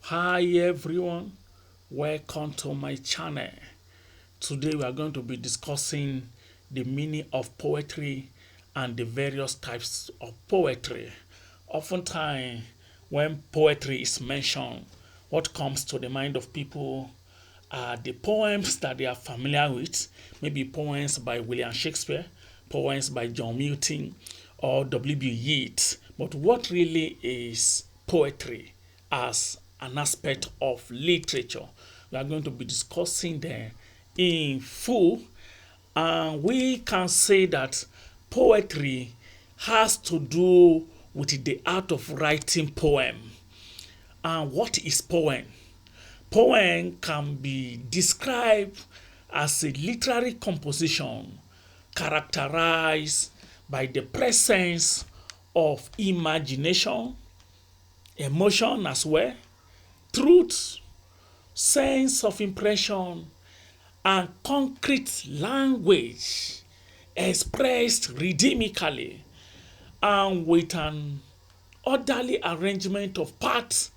Hi everyone, welcome to my channel. Today we are going to be discussing the meaning of poetry and the various types of poetry. Oftentimes, when poetry is mentioned, what comes to the mind of people are the poems that they are familiar with, maybe poems by William Shakespeare, poems by John Milton, or W.B. Yeats. But what really is poetry as an aspect of literature? We are going to be discussing them in full, and we can say that poetry has to do with the art of writing poem. And what is poem? Poem can be described as a literary composition characterized by the presence of imagination, emotion as well, truth, sense of impression, and concrete language expressed rhythmically and with an orderly arrangement of parts,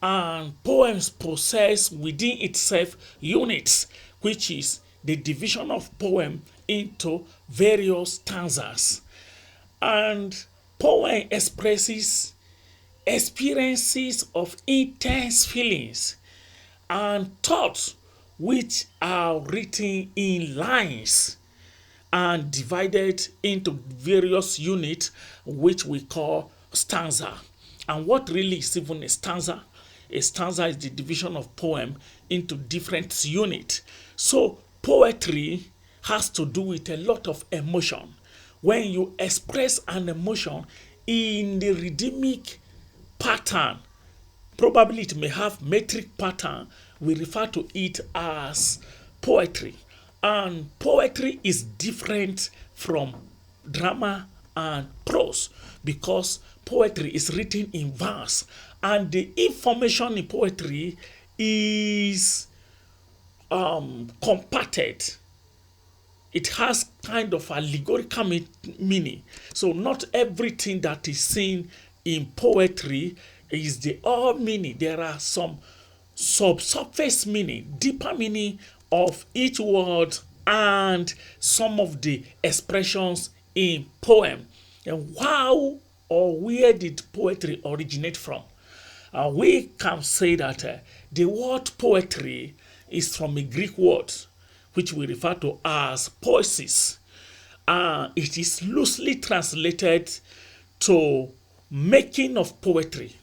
and poems possess within itself units, which is the division of poem into various stanzas. And poem expresses experiences of intense feelings and thoughts which are written in lines and divided into various units which we call stanza. And what really is even a stanza? A stanza is the division of poem into different units. So poetry has to do with a lot of emotion. When you express an emotion in the rhythmic pattern, probably it may have metric pattern, we refer to it as poetry. And poetry is different from drama and prose because poetry is written in verse, and the information in poetry is compacted. It has kind of allegorical meaning. So not everything that is seen in poetry is the all meaning. There are some subsurface meaning, deeper meaning of each word and some of the expressions in poem. And how or where did poetry originate from? We can say that the word poetry is from a Greek word which we refer to as poesis. It is loosely translated to making of poetry.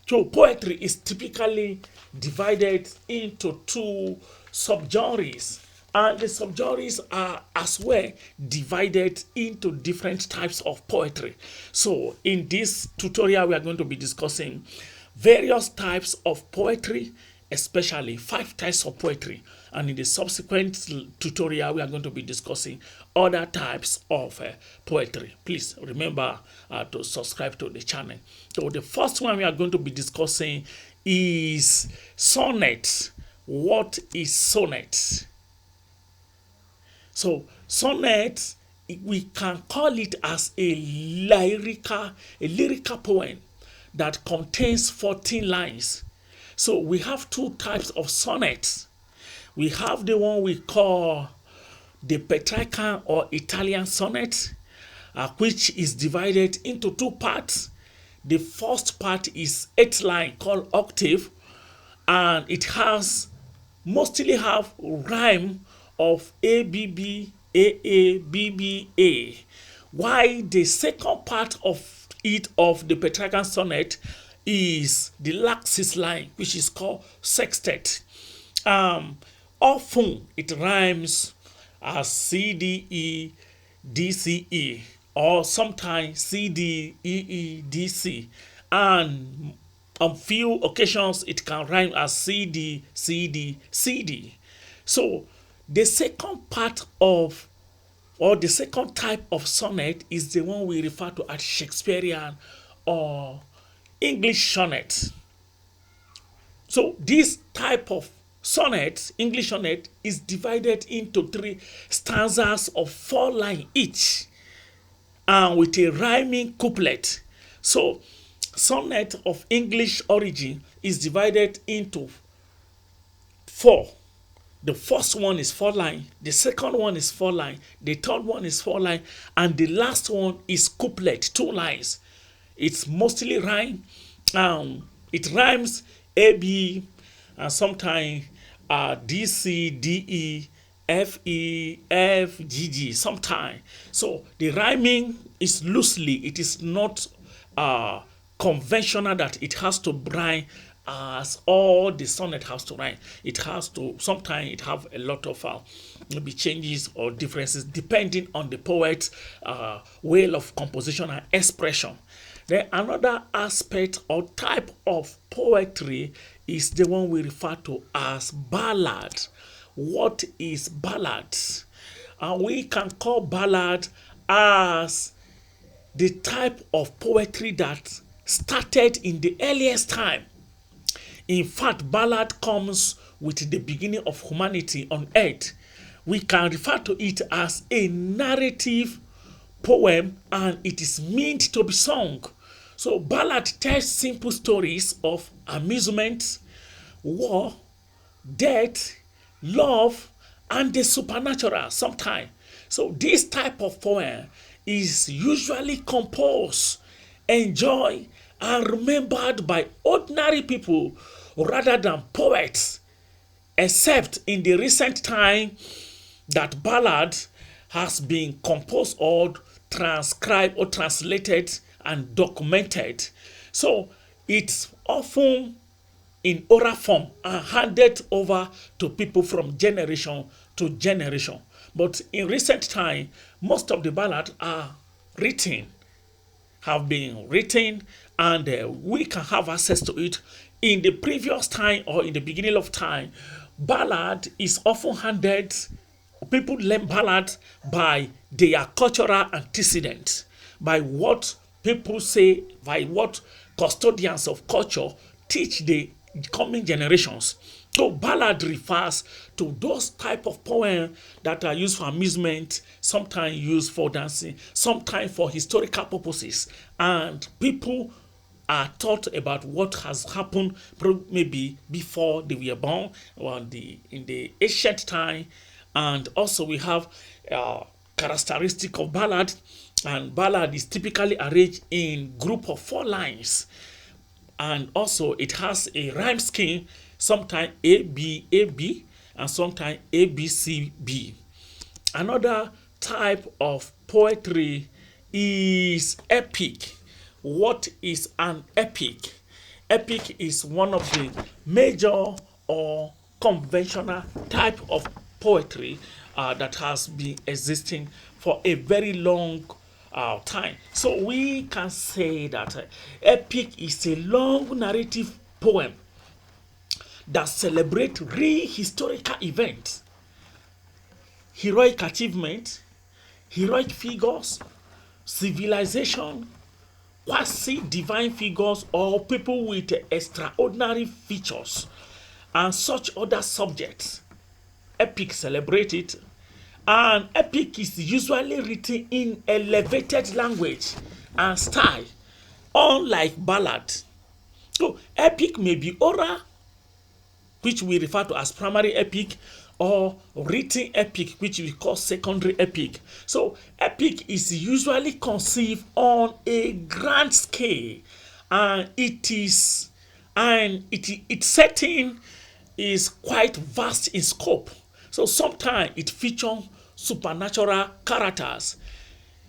So poetry is typically divided into two subgenres, and the subgenres are as well divided into different types of poetry. So in this tutorial we are going to be discussing various types of poetry, especially 5 types of poetry, and in the subsequent tutorial we are going to be discussing other types of poetry. Please remember to subscribe to the channel. So the first one we are going to be discussing is sonnet. What is sonnet? So sonnet, we can call it as a lyrical poem that contains 14 lines. So we have 2 types of sonnets. We have the one we call the Petrarchan or Italian sonnet, which is divided into 2 parts. The first part is 8 lines called octave, and it has mostly have rhyme of A B B A A B B A. While the second part of it of the Petrarchan sonnet is the last 6 line, which is called sextet. Often it rhymes as C D E D C E, or sometimes C D E E D C, and on few occasions it can rhyme as C D C D C D. So the second part of, or the second type of sonnet, is the one we refer to as Shakespearean or English sonnet. So this type of sonnet, English sonnet, is divided into 3 stanzas of 4 lines each, and with a rhyming couplet. So Sonnet of English origin is divided into four. The first one is 4 line, the second one is 4 line, the third one is 4 line, and the last one is couplet, 2 lines. It's mostly rhyme. It rhymes AB and sometimes DC, DE, FE, FGG sometimes. So the rhyming is loosely, it is not conventional that it has to rhyme as all the sonnet has to rhyme. It has to, sometimes it have a lot of maybe changes or differences depending on the poet's way of composition and expression. Then another aspect or type of poetry is the one we refer to as ballad. What is ballad? And we can call ballad as the type of poetry that started in the earliest time. In fact, ballad comes with the beginning of humanity on earth. We can refer to it as a narrative poem, and it is meant to be sung. So ballad tells simple stories of amusement, war, death, love, and the supernatural sometimes. So this type of poem is usually composed, enjoyed, and remembered by ordinary people rather than poets, except in the recent time that ballad has been composed or transcribed or translated and documented. So it's often in oral form and handed over to people from generation to generation. But in recent time, most of the ballads have been written, and we can have access to it. In the previous time or in the beginning of time, ballad is often handed, people learn ballad by their cultural antecedents, by what people say, by what custodians of culture teach the coming generations. So ballad refers to those type of poems that are used for amusement, sometimes used for dancing, sometimes for historical purposes, and people are taught about what has happened maybe before they were born or in the ancient time. And also we have characteristic of ballad, and ballad is typically arranged in group of 4 lines, and also it has a rhyme scheme, sometimes A B A B and sometimes A B C B. Another type of poetry is epic. What is an epic? Epic is one of the major or conventional type of poetry that has been existing for a very long time. So we can say that epic is a long narrative poem that celebrates real historical events, heroic achievement, heroic figures, civilization, quasi-divine figures, or people with extraordinary features, and such other subjects. Epic celebrate it, and epic is usually written in elevated language and style, unlike ballad. So epic may be oral, which we refer to as primary epic, or written epic, which we call secondary epic. So epic is usually conceived on a grand scale, and its setting is quite vast in scope. So sometimes it features supernatural characters.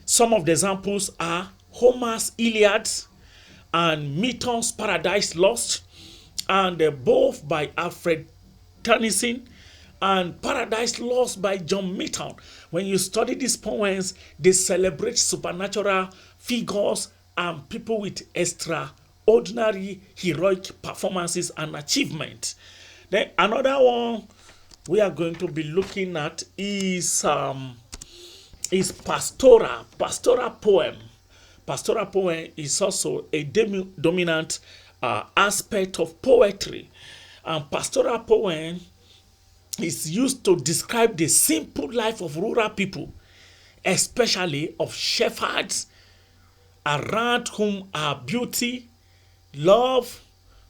Some of the examples are Homer's Iliad and Milton's Paradise Lost, and both by Alfred Tennyson, and Paradise Lost by John Milton. When you study these poems, they celebrate supernatural figures and people with extraordinary heroic performances and achievements. Then another one we are going to be looking at is pastoral poem. Pastoral poem is also a dominant aspect of poetry, and pastoral poem is used to describe the simple life of rural people, especially of shepherds, around whom are beauty, love,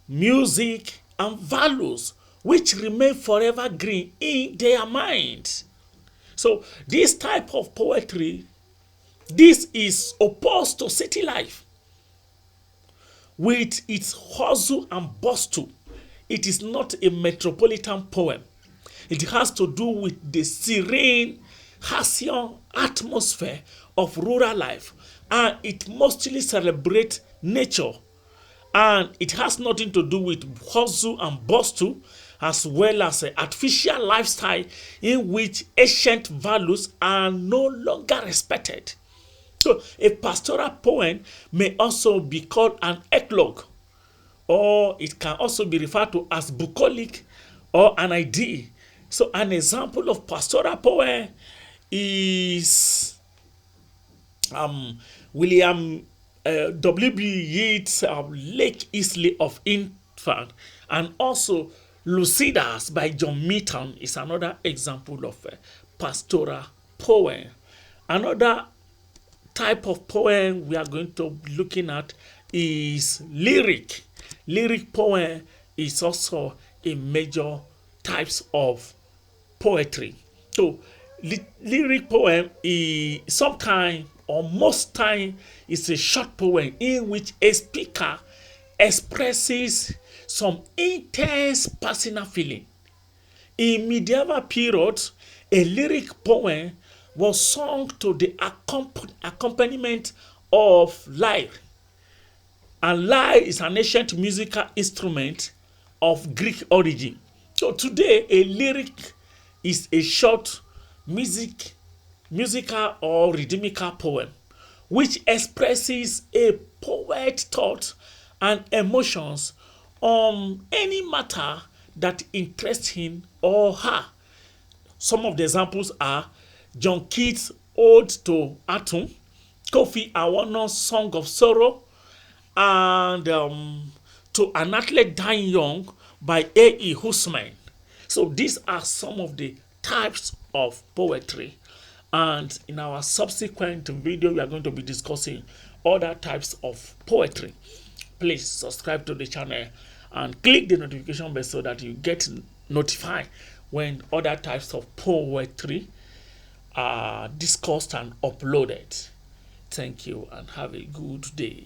music, and values which remain forever green in their minds. So this type of poetry, this is opposed to city life with its hustle and bustle. It is not a metropolitan poem. It has to do with the serene, halcyon atmosphere of rural life, and it mostly celebrates nature, and it has nothing to do with hustle and bustle, as well as an artificial lifestyle in which ancient values are no longer respected. So a pastoral poem may also be called an eclogue, or it can also be referred to as bucolic or an idea. So an example of pastoral poem is William W.B. Yeats' Lake Easley of Infant, and also Lucidas by John Milton is another example of a pastoral poem. Another type of poem we are going to be looking at is lyric. Lyric poem is also a major types of poetry. So lyric poem is sometimes or most time is a short poem in which a speaker expresses some intense personal feeling. In medieval period, a lyric poem was sung to the accompaniment of lyre, and lyre is an ancient musical instrument of Greek origin. So today, a lyric is a short musical or rhythmical poem which expresses a poet's thought and emotions on any matter that interests him or her. Some of the examples are John Keats' Ode to Autumn, Kofi Awonon's Song of Sorrow, and To an Athlete Dying Young by A.E. Husman. So these are some of the types of poetry, and in our subsequent video we are going to be discussing other types of poetry. Please subscribe to the channel and click the notification bell so that you get notified when other types of poetry are discussed and uploaded. Thank you and have a good day.